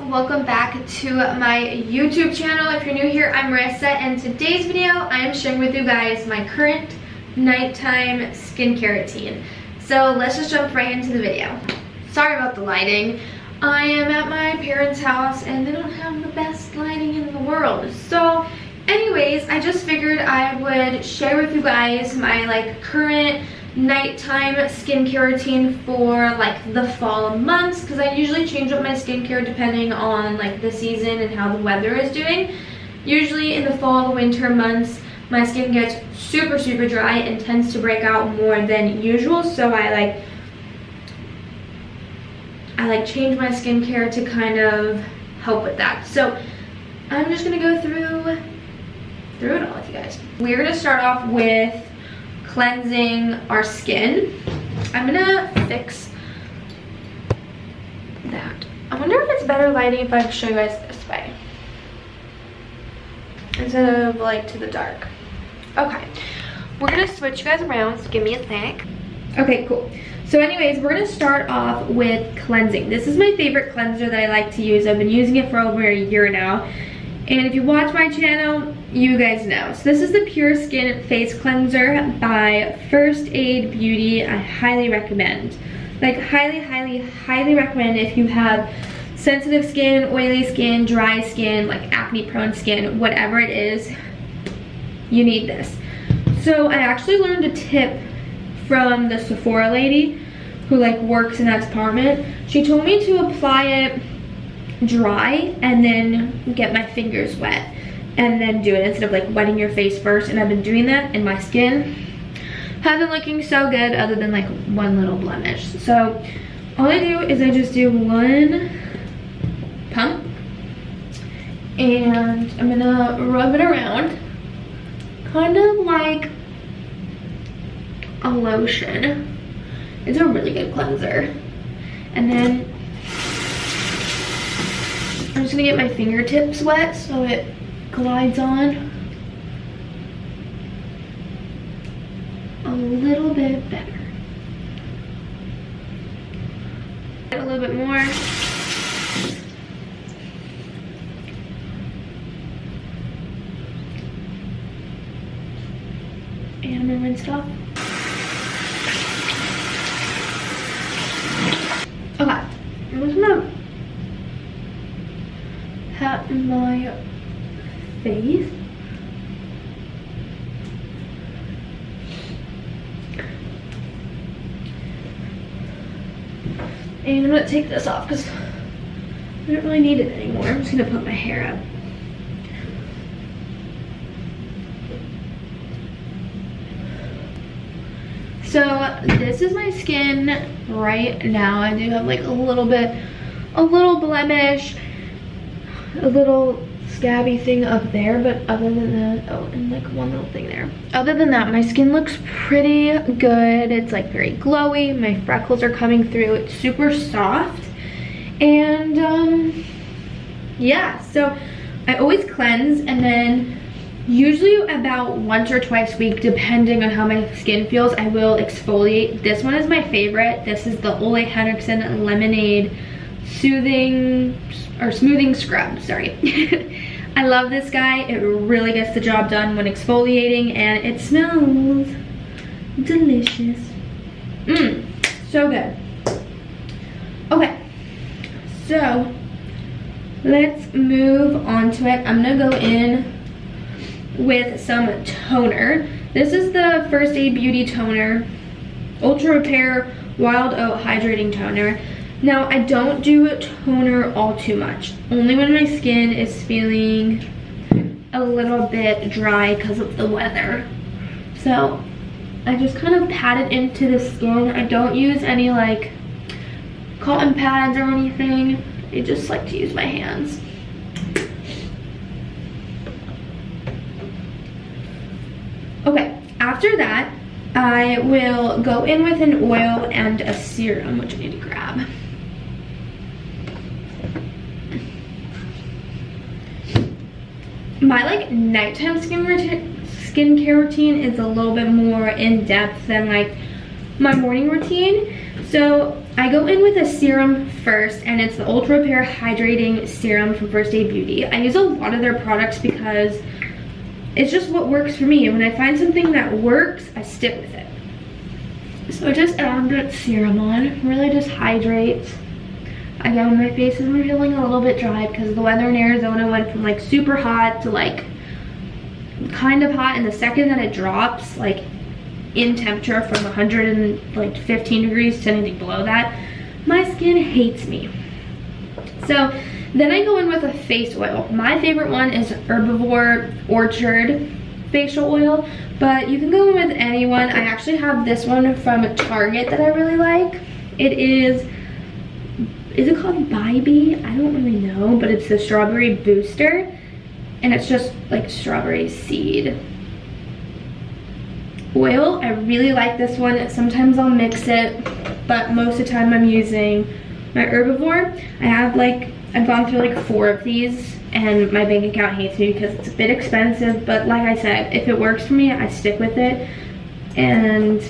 welcome back to my YouTube channel. If you're new here, I'm Marissa, and today's video I am sharing with you guys my current nighttime skincare routine. So let's just jump right into the video. Sorry about the lighting. I am at my parents' house and they don't have the best lighting in the world. So anyways, I just figured I would share with you guys my current nighttime skincare routine for the fall months, because I usually change up my skincare depending on the season and how the weather is doing. Usually in the fall, the winter months, my skin gets super dry and tends to break out more than usual, so I change my skincare to kind of help with that. So I'm just gonna go through it all with you guys. We're gonna start off with cleansing our skin. I'm gonna fix that. I wonder if it's better lighting if I show you guys this way instead of to the dark. Okay, we're gonna switch you guys around, so give me a sec. Okay, cool. So anyways, we're gonna start off with cleansing. This is my favorite cleanser that I like to use. I've been using it for over a year now, and if you watch my channel, you guys know. So this is the Pure Skin Face Cleanser by First Aid Beauty. I highly recommend. Highly recommend if you have sensitive skin, oily skin, dry skin, acne prone skin, whatever it is, you need this. So I actually learned a tip from the Sephora lady who works in that department. She told me to apply it dry and then get my fingers wet and then do it instead of wetting your face first, and I've been doing that, and my skin has been looking so good other than one little blemish. So all I do is I just do one pump and I'm gonna rub it around kind of like a lotion. It's a really good cleanser. And then I'm just gonna get my fingertips wet so it glides on a little bit better. A little bit more. And I'm gonna rinse it off. Okay, I'm just gonna pat my face. And I'm gonna take this off because I don't really need it anymore. I'm just gonna put my hair up. So this is my skin right now. I do have a little blemish, a little scabby thing up there, but other than that, oh, and one little thing there. Other than that, my skin looks pretty good. It's very glowy. My freckles are coming through. It's super soft. And yeah, so I always cleanse, and then usually about once or twice a week, depending on how my skin feels, I will exfoliate. This one is my favorite. This is the Ole Henriksen Lemonade Smoothing Scrub, sorry. I love this guy. It really gets the job done when exfoliating, and it smells delicious. So good. Okay, so let's move on to it. I'm gonna go in with some toner. This is the First Aid Beauty Toner, Ultra Repair Wild Oat Hydrating Toner. Now, I don't do toner all too much, only when my skin is feeling a little bit dry because of the weather. So I just kind of pat it into the skin. I don't use any cotton pads or anything. I just like to use my hands. Okay, after that, I will go in with an oil and a serum, which I need to grab. My nighttime skincare routine is a little bit more in depth than my morning routine. So I go in with a serum first, and it's the Ultra Repair Hydrating Serum from First Aid Beauty. I use a lot of their products because it's just what works for me. And when I find something that works, I stick with it. So I just add that serum on, really just hydrates. Again, my face is feeling a little bit dry because the weather in Arizona went from like super hot to like kind of hot, and the second that it drops like in temperature from 115 degrees to anything below that, my skin hates me. So then I go in with a face oil. My favorite one is Herbivore Orchard facial oil, but you can go in with any one. I actually have this one from Target that I really like. It is it called Bybee? I don't really know, but it's the strawberry booster, and it's just like strawberry seed oil. I really like this one. Sometimes I'll mix it, but most of the time I'm using my Herbivore. I've gone through like 4 of these, and my bank account hates me because it's a bit expensive, but like I said, if it works for me, I stick with it, and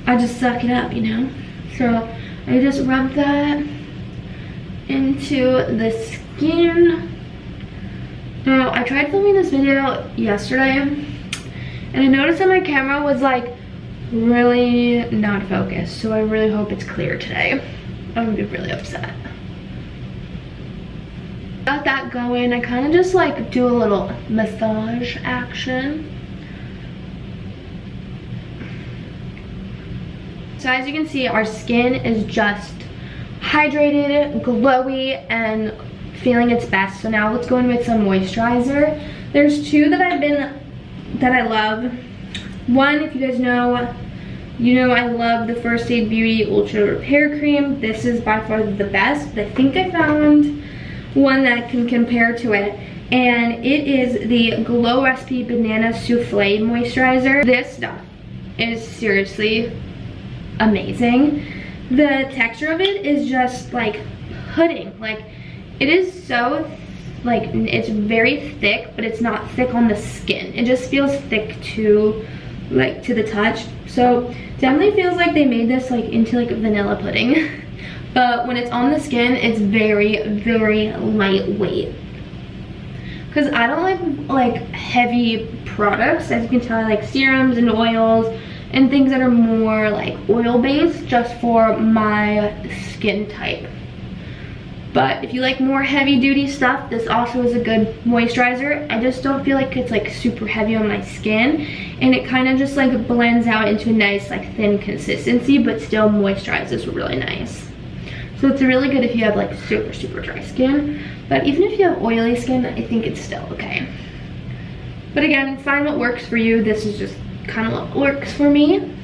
I just suck it up, you know? So I just rub that into the skin. Now, I tried filming this video yesterday, and I noticed that my camera was like really not focused, so I really hope it's clear today. I would be really upset. Got that going. I kind of just like do a little massage action. So as you can see, our skin is just hydrated, glowy, and feeling its best. So now let's go in with some moisturizer. There's 2 that I love. One, if you guys know, you know I love the First Aid Beauty Ultra Repair Cream. This is by far the best, but I think I found one that can compare to it, and it is the Glow Recipe Banana Souffle Moisturizer. This stuff is seriously amazing. The texture of it is just like pudding. Like, it is so like, it's very thick, but it's not thick on the skin. It just feels thick to the touch. So definitely feels like they made this like into like vanilla pudding. But when it's on the skin, it's very, very lightweight. Because I don't like heavy products. As you can tell, I like serums and oils and things that are more like oil-based, just for my skin type. But if you like more heavy-duty stuff, this also is a good moisturizer. I just don't feel like it's like super heavy on my skin, and it kind of just like blends out into a nice like thin consistency, but still moisturizes really nice. So it's really good if you have like super, super dry skin. But even if you have oily skin, I think it's still okay. But again, find what works for you. This is just kind of what works for me.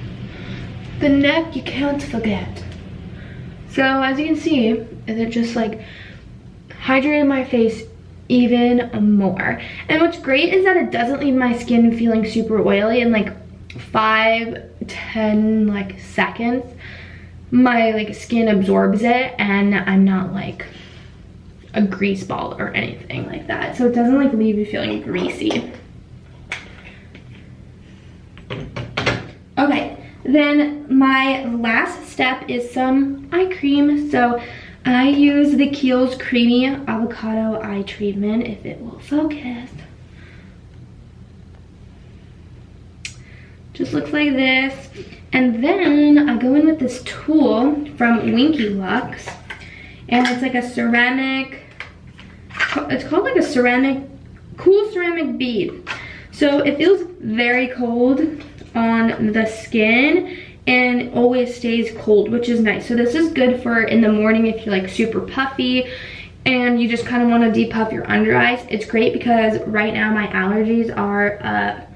The neck, you can't forget. So as you can see, it just like hydrated my face even more. And what's great is that it doesn't leave my skin feeling super oily. In like 5-10 like seconds, my like skin absorbs it, and I'm not like a grease ball or anything like that. So it doesn't like leave you feeling greasy. Okay, then my last step is some eye cream. So I use the Kiehl's Creamy Avocado Eye Treatment, if it will focus. Just looks like this. And then I go in with this tool from Winky Lux, and it's like a ceramic, it's called like a cool ceramic bead. So it feels very cold on the skin and always stays cold, which is nice. So this is good for in the morning if you're like super puffy and you just kind of want to depuff your under eyes. It's great because right now my allergies are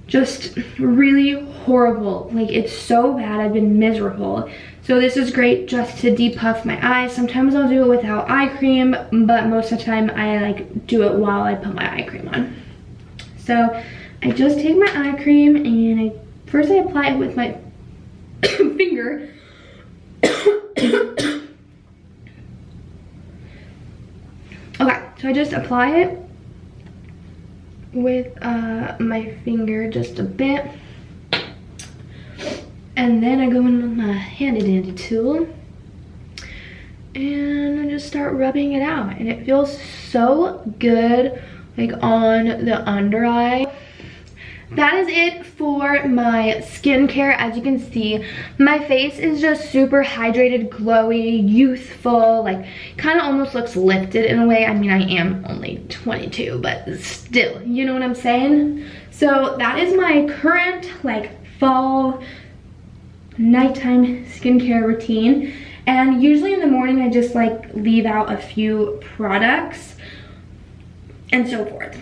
just really horrible. Like, it's so bad. I've been miserable. So this is great just to depuff my eyes. Sometimes I'll do it without eye cream, but most of the time I like do it while I put my eye cream on. So I just take my eye cream and first I apply it with my finger. Okay, so I just apply it with my finger just a bit, And then I go in with my handy dandy tool and I just start rubbing it out, and it feels so good, like on the under eye. That is it for my skincare. As you can see, my face is just super hydrated, glowy, youthful, like kind of almost looks lifted in a way. I mean, I am only 22, but still, you know what I'm saying? So that is my current like fall nighttime skincare routine. And usually in the morning, I just like leave out a few products and so forth.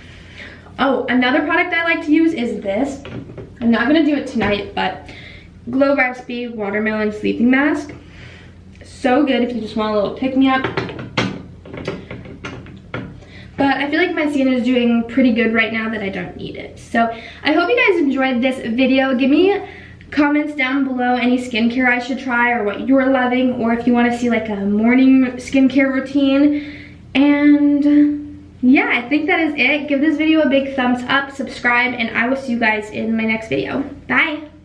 Oh, another product I like to use is this. I'm not gonna do it tonight, but Glow Recipe Watermelon Sleeping Mask. So good if you just want a little pick-me-up. But I feel like my skin is doing pretty good right now that I don't need it. So I hope you guys enjoyed this video. Give me comments down below any skincare I should try or what you're loving, or if you want to see like a morning skincare routine. And yeah, I think that is it. Give this video a big thumbs up, subscribe, and I will see you guys in my next video. Bye!